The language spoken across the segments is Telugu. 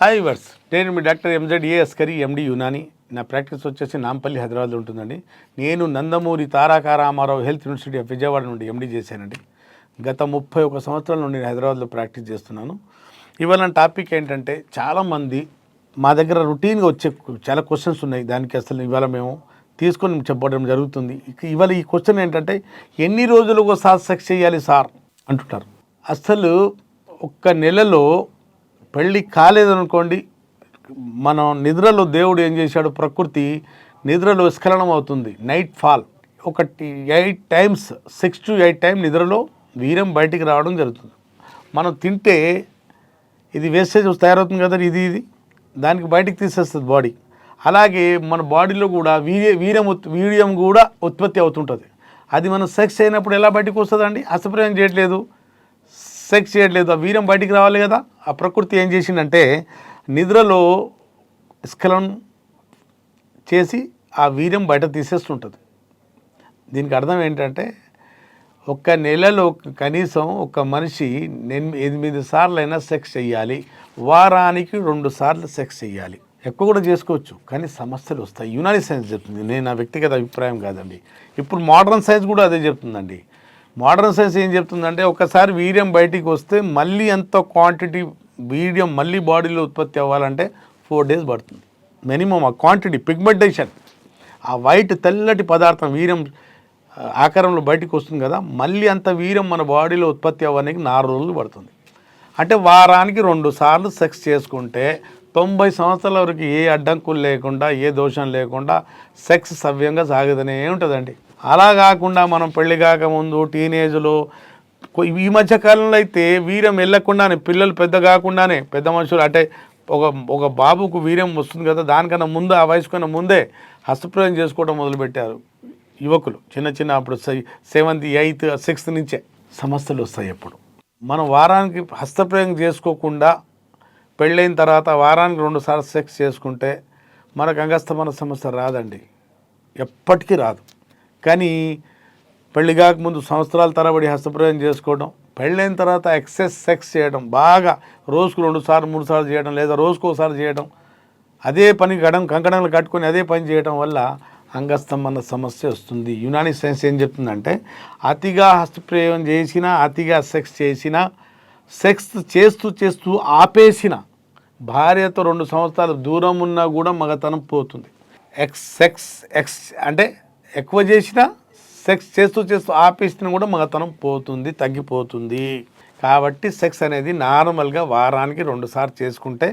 హాయ్ వర్స్, నేను మీ doctor M Z Askari MD Unani. నా ప్రాక్టీస్ వచ్చేసి నాంపల్లి హైదరాబాద్లో ఉంటుందండి. నేను Nandamuri Taraka Ramarao health university of Vijayawada నుండి ఎండి చేశానండి. గత 31 సంవత్సరాల నుండి నేను హైదరాబాద్లో ప్రాక్టీస్ చేస్తున్నాను. ఇవాళ నా టాపిక్ ఏంటంటే, చాలామంది మా దగ్గర రొటీన్గా వచ్చే చాలా క్వశ్చన్స్ ఉన్నాయి. దానికి అసలు ఇవాళ మేము తీసుకొని చెప్పడం జరుగుతుంది. ఇవాళ ఈ క్వశ్చన్ ఏంటంటే, ఎన్ని రోజులు ఒకసారి సెక్స్ చేయాలి సార్ అంటుంటారు. అసలు ఒక్క నెలలో పెళ్ళి కాలేదనుకోండి, మనం నిద్రలో దేవుడు ఏం చేశాడు, ప్రకృతి నిద్రలో స్ఖలనం అవుతుంది, night fall. 8 times 6 to 8 time నిద్రలో వీర్యం బయటికి రావడం జరుగుతుంది. మనం తింటే ఇది వేస్టేజ్ తయారవుతుంది కదా, ఇది దానికి బయటికి తీసేస్తుంది బాడీ. అలాగే మన బాడీలో కూడా వీర్యం కూడా ఉత్పత్తి అవుతుంటుంది. అది మనం సెక్స్ అయినప్పుడు ఎలా బయటకు వస్తుందండి? అసప్రయం చేయట్లేదు, సెక్స్ చేయట్లేదు, ఆ వీర్యం బయటికి రావాలి కదా. ఆ ప్రకృతి ఏం చేసిందంటే, నిద్రలో స్ఖలనం చేసి ఆ వీర్యం బయట తీసేస్తుంటుంది. దీనికి అర్థం ఏంటంటే, ఒక్క నెలలో కనీసం ఒక మనిషి 8 సార్లు అయినా సెక్స్ చేయాలి, వారానికి 2 సార్లు సెక్స్ చేయాలి. ఎక్కువ కూడా చేసుకోవచ్చు, కానీ సమస్యలు వస్తాయి. యునాని సైన్స్ చెప్తుంది, నేను నా వ్యక్తిగత అభిప్రాయం కాదండి. ఇప్పుడు మోడర్న్ సైన్స్ కూడా అదే చెప్తుందండి. మోడర్న్ సైన్స్ ఏం చెప్తుందంటే, ఒకసారి వీర్యం బయటికి వస్తే మళ్ళీ ఎంత క్వాంటిటీ వీర్యం మళ్ళీ బాడీలో ఉత్పత్తి అవ్వాలంటే 4 days పడుతుంది మినిమం. ఆ క్వాంటిటీ పిగ్మెంటేషన్, ఆ వైట్ తెల్లటి పదార్థం వీర్యం ఆకారంలో బయటికి వస్తుంది కదా, మళ్ళీ అంత వీర్యం మన బాడీలో ఉత్పత్తి అవ్వడానికి 4 రోజులు పడుతుంది. అంటే వారానికి 2 సార్లు సెక్స్ చేసుకుంటే 90 సంవత్సరాల వరకు ఏ అడ్డంకులు లేకుండా, ఏ దోషం లేకుండా సెక్స్ సవ్యంగా సాగుతూనే ఉంటుందండి. అలా కాకుండా మనం పెళ్లి కాకముందు టీనేజ్లో, ఈ మధ్య కాలంలో అయితే వీర్యం వెళ్ళకుండానే, పిల్లలు పెద్ద కాకుండానే, పెద్ద మనుషులు అంటే ఒక బాబుకు వీర్యం వస్తుంది కదా, దానికన్నా ముందు, ఆ వయసు కన్నా ముందే హస్తప్రయోగం చేసుకోవడం మొదలుపెట్టారు యువకులు. చిన్న అప్పుడు 7th 8th 6th నుంచే సమస్యలు వస్తాయి. ఎప్పుడు మనం వారానికి హస్తప్రయోగం చేసుకోకుండా పెళ్ళైన తర్వాత వారానికి 2 సార్లు సెక్స్ చేసుకుంటే మనకు అంగస్తమన సమస్య రాదండి, ఎప్పటికీ రాదు. కానీ పెళ్లి కాకముందు సంవత్సరాల తరబడి హస్తప్రయోగం చేసుకోవడం, పెళ్ళైన తర్వాత ఎక్సెస్ సెక్స్ చేయడం, బాగా రోజుకు 2 సార్లు 3 సార్లు చేయడం, లేదా రోజుకు ఒకసారి చేయడం, అదే పని కంకణాలు కట్టుకొని అదే పని చేయడం వల్ల అంగస్తంభన సమస్య వస్తుంది. యునాని సైన్స్ ఏం చెప్తుందంటే, అతిగా హస్తప్రయోగం చేసినా, అతిగా సెక్స్ చేసినా, సెక్స్ చేస్తూ ఆపేసిన, భార్యతో 2 సంవత్సరాలు దూరం ఉన్నా కూడా మగతనం పోతుంది. సెక్స్ అంటే ఎక్కువ చేసినా, సెక్స్ చేస్తూ ఆపేసినా కూడా మగతనం పోతుంది, తగ్గిపోతుంది. కాబట్టి సెక్స్ అనేది నార్మల్గా వారానికి 2 సార్లు చేసుకుంటే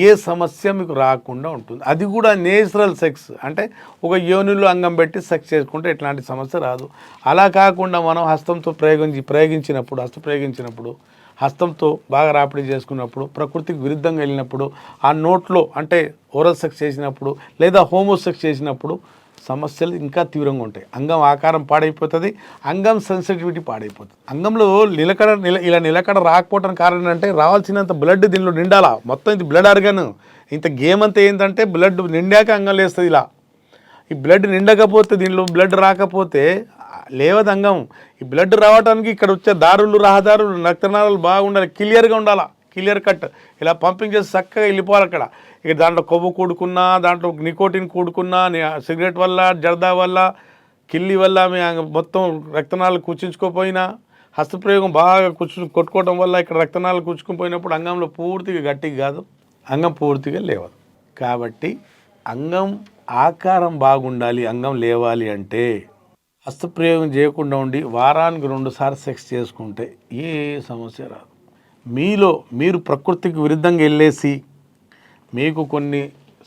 ఏ సమస్య మీకు రాకుండా ఉంటుంది. అది కూడా నేచురల్ సెక్స్, అంటే ఒక యోనిలో అంగం పెట్టి సెక్స్ చేసుకుంటే ఎట్లాంటి సమస్య రాదు. అలా కాకుండా మనం హస్తంతో ప్రయోగించినప్పుడు హస్తంతో బాగా రాపిడి చేసుకున్నప్పుడు, ప్రకృతికి విరుద్ధంగా వెళ్ళినప్పుడు, ఆ నోట్లో అంటే ఓరల్ సెక్స్ చేసినప్పుడు, లేదా హోమోసెక్స్ చేసినప్పుడు సమస్యలు ఇంకా తీవ్రంగా ఉంటాయి. అంగం ఆకారం పాడైపోతుంది, అంగం సెన్సిటివిటీ పాడైపోతుంది. అంగంలో నిలకడ రాకపోవడానికి కారణం అంటే, రావాల్సినంత బ్లడ్ దీనిలో నిండాలా. మొత్తం ఇది బ్లడ్ ఆర్గన్. ఇంత గేమ్ అంతా ఏంటంటే, బ్లడ్ నిండాక అంగం లేస్తుంది. ఇలా ఈ బ్లడ్ నిండకపోతే, దీనిలో బ్లడ్ రాకపోతే లేవదు అంగం. ఈ బ్లడ్ రావడానికి ఇక్కడ వచ్చే రహదారులు, రక్తనాళాలు బాగుండాలి, క్లియర్గా ఉండాలా, క్లియర్ కట్. ఇలా పంపింగ్ చేసి చక్కగా వెళ్ళిపోవాలి అక్కడ. ఇక దాంట్లో కొవ్వు కూడుకున్నా, దాంట్లో నికోటిన్ కూడుకున్నా, సిగరెట్ వల్ల, జర్దా వల్ల, కిల్లి వల్ల మొత్తం రక్తనాళాలు కుచించుకోపోయినా, హస్తప్రయోగం బాగా కొట్టుకోవడం వల్ల ఇక్కడ రక్తనాళాలు కుచ్చుకుపోయినప్పుడు అంగంలో పూర్తిగా గట్టిగా కాదు, అంగం పూర్తిగా లేవదు. కాబట్టి అంగం ఆకారం బాగుండాలి, అంగం లేవాలి అంటే హస్తప్రయోగం చేయకుండా ఉండి వారానికి 2 సార్లు సెక్స్ చేసుకుంటే ఏ సమస్య రాదు. మీరు ప్రకృతికి విరుద్ధంగా వెళ్ళేసి మీకు కొన్ని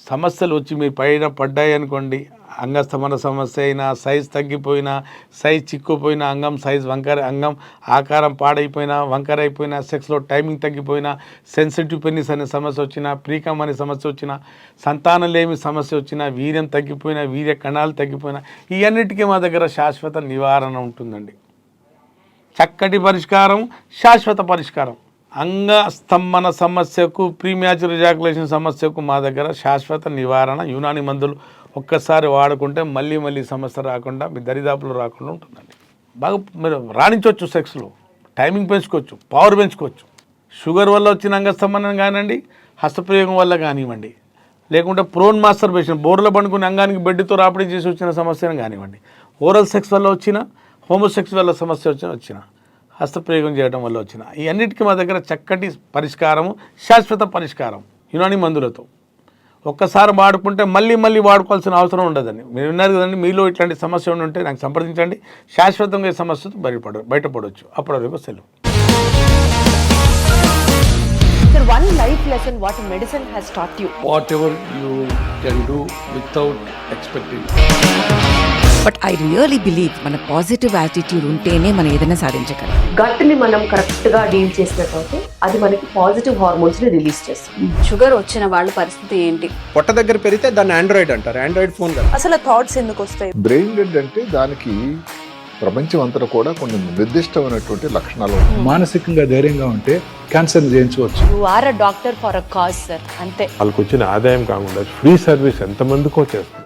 సమస్యలు వచ్చి మీరు పైన పడ్డాయి అనుకోండి, అంగస్తమన సమస్య అయినా, సైజ్ తగ్గిపోయినా, సైజ్ చిక్కుపోయినా, అంగం ఆకారం పాడైపోయినా, వంకర అయిపోయినా, సెక్స్లో టైమింగ్ తగ్గిపోయినా, సెన్సిటివ్ పెనిస్ అనే సమస్య వచ్చినా, ప్రీకమ్ అనే సమస్య వచ్చినా, సంతానం లేమి సమస్య వచ్చినా, వీర్యం తగ్గిపోయినా, వీర్య కణాలు తగ్గిపోయినా, ఇవన్నిటికీ మా దగ్గర శాశ్వత నివారణ ఉంటుందండి. చక్కటి పరిష్కారం, శాశ్వత పరిష్కారం. అంగస్తంభన సమస్యకు, ప్రీమ్యాచుర్ ఎజాకులేషన్ సమస్యకు మా దగ్గర శాశ్వత నివారణ, యునాని మందులు ఒక్కసారి వాడుకుంటే మళ్ళీ సమస్య రాకుండా, మీ దరిదాపులు రాకుండా ఉంటుందండి. బాగా మీరు రాణించవచ్చు, సెక్స్లో టైమింగ్ పెంచుకోవచ్చు, పవర్ పెంచుకోవచ్చు. షుగర్ వల్ల వచ్చిన అంగస్తంభనం కానివ్వండి, హస్తప్రయోగం వల్ల కానివ్వండి, లేకుంటే ప్రోన్ మాస్టర్బేషన్ బోర్లో పండుకుని అంగానికి బెడ్తో రాపిడి చేసి వచ్చిన సమస్యను కానివ్వండి, ఓరల్ సెక్స్ వల్ల వచ్చిన, హోమోసెక్స్ వల్ల సమస్య వచ్చిన హస్తప్రయోగం చేయడం వల్ల వచ్చిన ఈ అన్నిటికీ మా దగ్గర చక్కటి పరిష్కారము, శాశ్వత పరిష్కారం యునాని మందులతో. ఒక్కసారి వాడుకుంటే మళ్ళీ మళ్ళీ వాడుకోవాల్సిన అవసరం ఉండదండి. మీరు విన్నారు కదండి, మీలో ఇట్లాంటి సమస్య ఉంటే నాకు సంప్రదించండి. శాశ్వతంగా ఈ సమస్యతో బయటపడవచ్చు. అప్పటి వరకు సెలవు. Sir, one life lesson what medicine has taught you. Whatever you can do without expecting. But I really believe మన పాజిటివ్ యాటిట్యూడ్ ఉంటేనే మనం ఏదైనా సాధించగలం. గట్ ని మనం కరెక్ట్ గా డీల్ చేసినట్లయితే అది మనకి పాజిటివ్ హార్మోన్స్ ని రిలీజ్ చేస్తుంది. షుగర్ వచ్చిన వాళ్ళ పరిస్థితి ఏంటి? పొట్ట దగ్గర పెరిగితే దాన్ని ఆండ్రాయిడ్ అంటారు, ఆండ్రాయిడ్ ఫోన్ కదా. అసలు థాట్స్ ఎందుకు వస్తాయి? బ్రెయిన్ డెడ్ అంటే దానికి ప్రపంచం అంతా కూడా కొన్ని నిర్దిష్టమైనటువంటి లక్షణాలు ఉంటాయి. మానసికంగా ధైర్యంగా ఉంటే క్యాన్సర్ జయించవచ్చు. You are a doctor for a cause, sir. అంతే. వాళ్ళకి వచ్చిన ఆదాయం కాకుండా ఫ్రీ సర్వీస్ ఎంతమందికో చేస్తుంది.